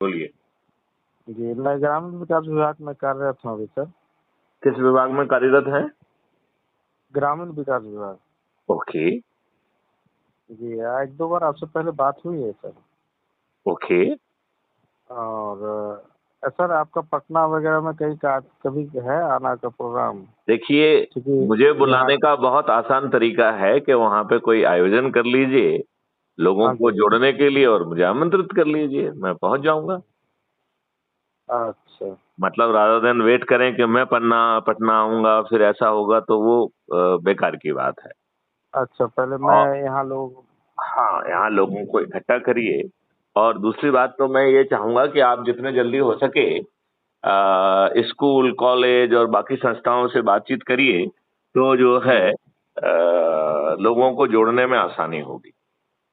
बोलिए। जी, मैं ग्रामीण विकास विभाग में कार्यरत हूँ अभी सर। किस विभाग में कार्यरत हैं? ग्रामीण विकास विभाग। ओके। जी, 1-2 बार आपसे पहले बात हुई है सर। ओके। और सर आपका पटना वगैरह में कहीं का कभी है आना का प्रोग्राम? देखिए, क्योंकि मुझे यहाँ बुलाने का बहुत आसान तरीका है कि वहां पे कोई आयोजन कर लीजिए लोगों हाँ को जी। जोड़ने के लिए और मुझे आमंत्रित कर लीजिए, मैं पहुंच जाऊंगा। अच्छा। मतलब रादर देन वेट करें कि मैं पन्ना पटना आऊंगा फिर ऐसा होगा तो वो बेकार की बात है। अच्छा, पहले मैं और यहाँ लोग हाँ, यहाँ लोगों को इकट्ठा करिए। और दूसरी बात तो मैं ये चाहूंगा कि आप जितने जल्दी हो सके स्कूल कॉलेज और बाकी संस्थाओं से बातचीत करिए तो जो है जी। लोगों को जोड़ने में आसानी होगी।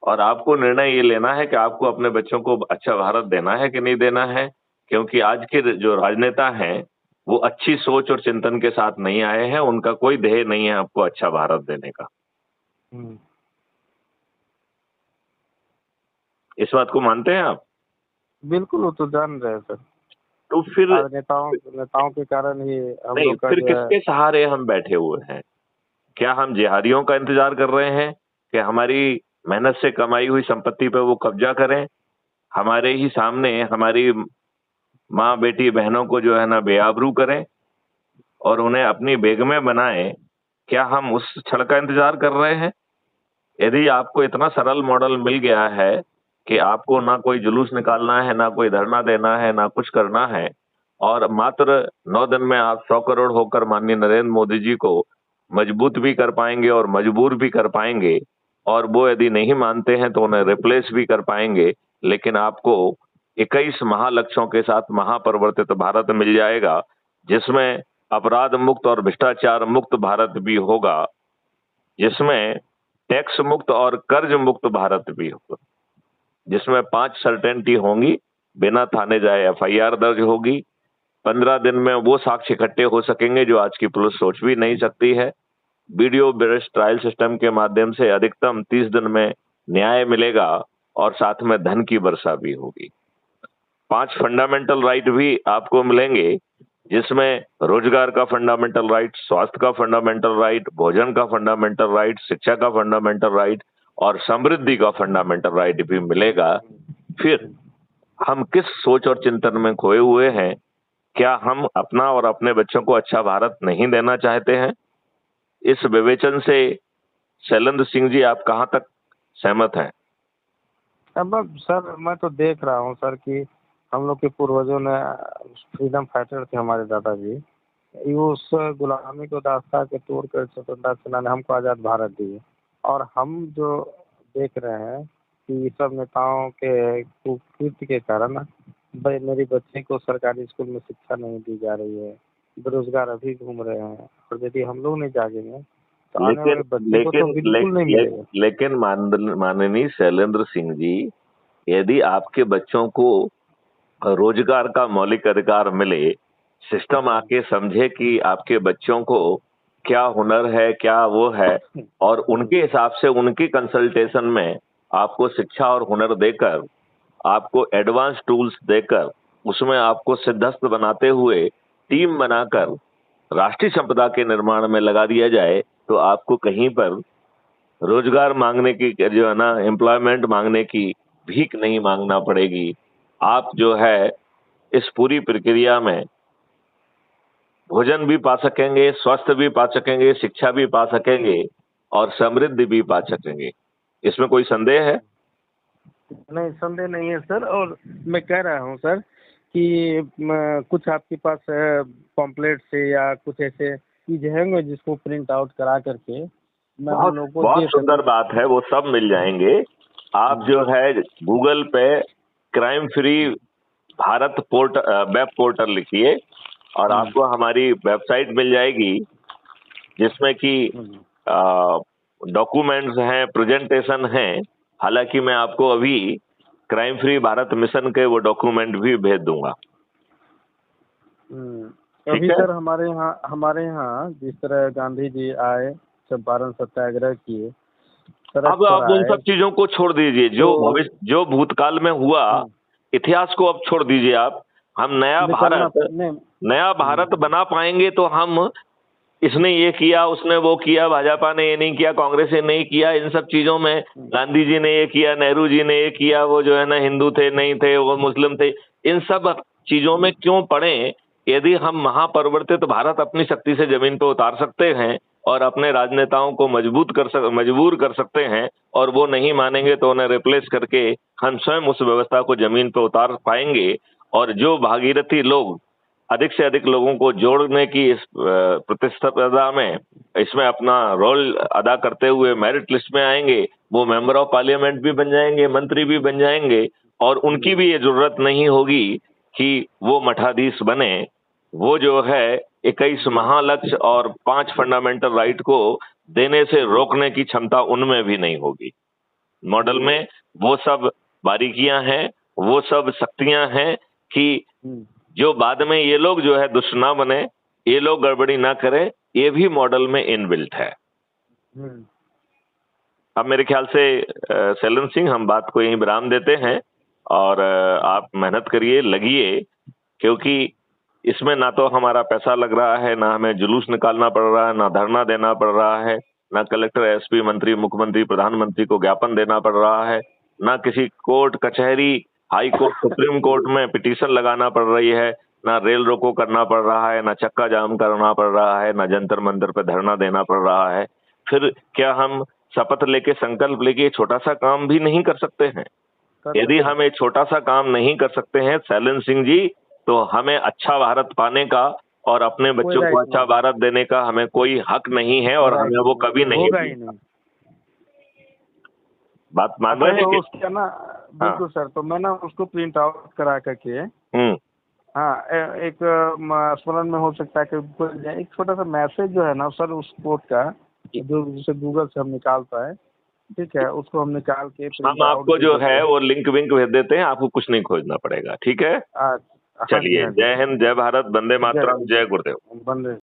और आपको निर्णय ये लेना है कि आपको अपने बच्चों को अच्छा भारत देना है कि नहीं देना है, क्योंकि आज के जो राजनेता हैं वो अच्छी सोच और चिंतन के साथ नहीं आए हैं, उनका कोई ध्येय नहीं है आपको अच्छा भारत देने का। हम्म, इस बात को मानते हैं आप? बिल्कुल वो तो जान रहे हैं सर। तो फिर आज नेताओं नेताओं के कारण ही हम नहीं, लोग का फिर जो है। किसके सहारे हम बैठे हुए हैं? क्या हम जिहादियों का इंतजार कर रहे हैं कि हमारी मेहनत से कमाई हुई संपत्ति पे वो कब्जा करें, हमारे ही सामने हमारी माँ बेटी बहनों को जो है ना बेआबरू करें और उन्हें अपनी बेगमें बनाएं? क्या हम उस क्षण का इंतजार कर रहे हैं? यदि आपको इतना सरल मॉडल मिल गया है कि आपको ना कोई जुलूस निकालना है, ना कोई धरना देना है, ना कुछ करना है, और मात्र 9 दिन में आप 100 करोड़ होकर माननीय नरेंद्र मोदी जी को मजबूत भी कर पाएंगे और मजबूर भी कर पाएंगे, और वो यदि नहीं मानते हैं तो उन्हें रिप्लेस भी कर पाएंगे, लेकिन आपको 21 महालक्ष्यों के साथ महापरिवर्तित भारत मिल जाएगा, जिसमें अपराध मुक्त और भ्रष्टाचार मुक्त भारत भी होगा, जिसमें टैक्स मुक्त और कर्ज मुक्त भारत भी होगा, जिसमें 5 सर्टेनिटी होंगी, बिना थाने जाए एफआईआर दर्ज होगी, 15 दिन में वो साक्ष्य इकट्ठे हो सकेंगे जो आज की पुलिस सोच भी नहीं सकती है, वीडियो बेस्ड ट्रायल सिस्टम के माध्यम से अधिकतम 30 दिन में न्याय मिलेगा और साथ में धन की वर्षा भी होगी। 5 फंडामेंटल राइट भी आपको मिलेंगे, जिसमें रोजगार का फंडामेंटल राइट, स्वास्थ्य का फंडामेंटल राइट, भोजन का फंडामेंटल राइट, शिक्षा का फंडामेंटल राइट और समृद्धि का फंडामेंटल राइट भी मिलेगा। फिर हम किस सोच और चिंतन में खोए हुए हैं? क्या हम अपना और अपने बच्चों को अच्छा भारत नहीं देना चाहते हैं? इस विवेचन से शैलेंद्र सिंह जी आप कहां तक सहमत हैं? अब सर मैं तो देख रहा हूँ सर कि हम लोग के पूर्वजों ने फ्रीडम फाइटर थे हमारे दादाजी। ये उस गुलामी को दास्ता के तोड़ कर स्वतंत्रता सेना ने हमको आज़ाद भारत दी। और हम जो देख रहे हैं कि सब नेताओं के कुकृत्य के कारण मेरी बच्चे को सरकारी स्कूल में शिक्षा नहीं दी जा रही है। बेरोजगार अभी घूम रहे हैं और यदि हम लोग नहीं जागेंगे तो आने लेकिन वाले बच्चे को तो लेकिन ले, बिल्कुल नहीं ले, मिलेगा। लेकिन माननीय शैलेंद्र सिंह जी, यदि आपके बच्चों को रोजगार का मौलिक अधिकार मिले, सिस्टम आके समझे कि आपके बच्चों को क्या हुनर है, क्या वो है, और उनके हिसाब से उनकी कंसल्टेशन में आपको शिक्षा और हुनर देकर, आपको एडवांस टूल्स देकर, उसमें आपको सिद्धस्त बनाते हुए टीम बनाकर राष्ट्रीय संपदा के निर्माण में लगा दिया जाए, तो आपको कहीं पर रोजगार मांगने की जो है ना एम्प्लॉयमेंट मांगने की भीख नहीं मांगना पड़ेगी। आप जो है इस पूरी प्रक्रिया में भोजन भी पा सकेंगे, स्वास्थ्य भी पा सकेंगे, शिक्षा भी पा सकेंगे और समृद्धि भी पा सकेंगे। इसमें कोई संदेह है? नहीं, संदेह नहीं है सर। और मैं कह रहा हूँ सर कि कुछ आपके पास पॉम्पलेट से या कुछ ऐसे चीज होंगे जिसको प्रिंट आउट करा करके मैं हम बहुत लोग को बहुत दे सुंदर सकूं। बात है, वो सब मिल जाएंगे। आप जो है गूगल पे crime free Bharat web portal लिखिए और हम्म, आपको हमारी वेबसाइट मिल जाएगी, जिसमें कि हम्म, डॉक्यूमेंट्स हैं, प्रेजेंटेशन हैं। हालांकि मैं आपको अभी क्राइम फ्री भारत मिशन के वो डॉक्यूमेंट भी भेज दूंगा। हम्म। ठीक अभी है। सर हमारे यहाँ जिस तरह गांधी जी आए, चंपारण सत्याग्रह किए, सड़क अब पर आप उन आए सब चीजों को छोड़ दीजिए, तो जो भूतकाल में हुआ, हम्म, इतिहास को अब छोड़ दीजिए आप। हम नया भारत बना पाएंगे तो हम इसने ये किया, उसने वो किया, भाजपा ने ये नहीं किया, कांग्रेस ने नहीं किया, इन सब चीजों में गांधी जी ने ये किया, नेहरू जी ने ये किया, वो जो है ना हिंदू थे नहीं थे, वो मुस्लिम थे, इन सब चीजों में क्यों पड़े? यदि हम महापरिवर्तित भारत अपनी शक्ति से जमीन पर उतार सकते हैं और अपने राजनेताओं को मजबूर कर सकते हैं, और वो नहीं मानेंगे तो उन्हें रिप्लेस करके हम स्वयं उस व्यवस्था को जमीन पर उतार पाएंगे। और जो भागीरथी लोग अधिक से अधिक लोगों को जोड़ने की इस प्रतिस्पर्धा में इसमें अपना रोल अदा करते हुए मेरिट लिस्ट में आएंगे, वो मेंबर ऑफ पार्लियामेंट भी बन जाएंगे, मंत्री भी बन जाएंगे, और उनकी भी ये जरूरत नहीं होगी कि वो मठाधीश बने। वो जो है 21 महालक्ष्य और 5 फंडामेंटल राइट को देने से रोकने की क्षमता उनमें भी नहीं होगी। मॉडल में वो सब बारीकियां हैं, वो सब शक्तियां हैं कि जो बाद में ये लोग जो है दुष्ट ना बने, ये लोग गड़बड़ी ना करें, ये भी मॉडल में इनबिल्ट है। अब मेरे ख्याल से सैलन सिंह, हम बात को यहीं विराम देते हैं और आप मेहनत करिए, लगिए, क्योंकि इसमें ना तो हमारा पैसा लग रहा है, ना हमें जुलूस निकालना पड़ रहा है, ना धरना देना पड़ रहा है, ना कलेक्टर, एसपी, मंत्री, मुख्यमंत्री, प्रधानमंत्री को ज्ञापन देना पड़ रहा है, ना किसी कोर्ट कचहरी, हाई कोर्ट, सुप्रीम कोर्ट में पिटीशन लगाना पड़ रही है, ना रेल रोको करना पड़ रहा है, ना चक्का जाम करना पड़ रहा है, ना जंतर मंतर पे धरना देना पड़ रहा है। फिर क्या हम शपथ लेके, संकल्प लेके छोटा सा काम भी नहीं कर सकते हैं? यदि हम एक छोटा सा काम नहीं कर सकते हैं सैलन सिंह जी, तो हमें अच्छा भारत पाने का और अपने बच्चों को अच्छा भारत देने का हमें कोई हक नहीं है, और हमें वो कभी नहीं मिलेगा। बात मान रहे हैं? उसका ना बिल्कुल सर, तो मैं ना उसको प्रिंट आउट करा करके हाँ एक स्मरण में हो सकता है कि एक छोटा सा मैसेज जो है ना सर उस कोड का, जो जिसे गूगल से हम निकाल पाए, ठीक है, उसको हम निकाल के हम आपको जो है वो लिंक विंक भेज देते हैं, आपको कुछ नहीं खोजना पड़ेगा। ठीक है, चलिए, जय हिंद, जय भारत, वंदे मातरम, जय गुरुदेव। वंदे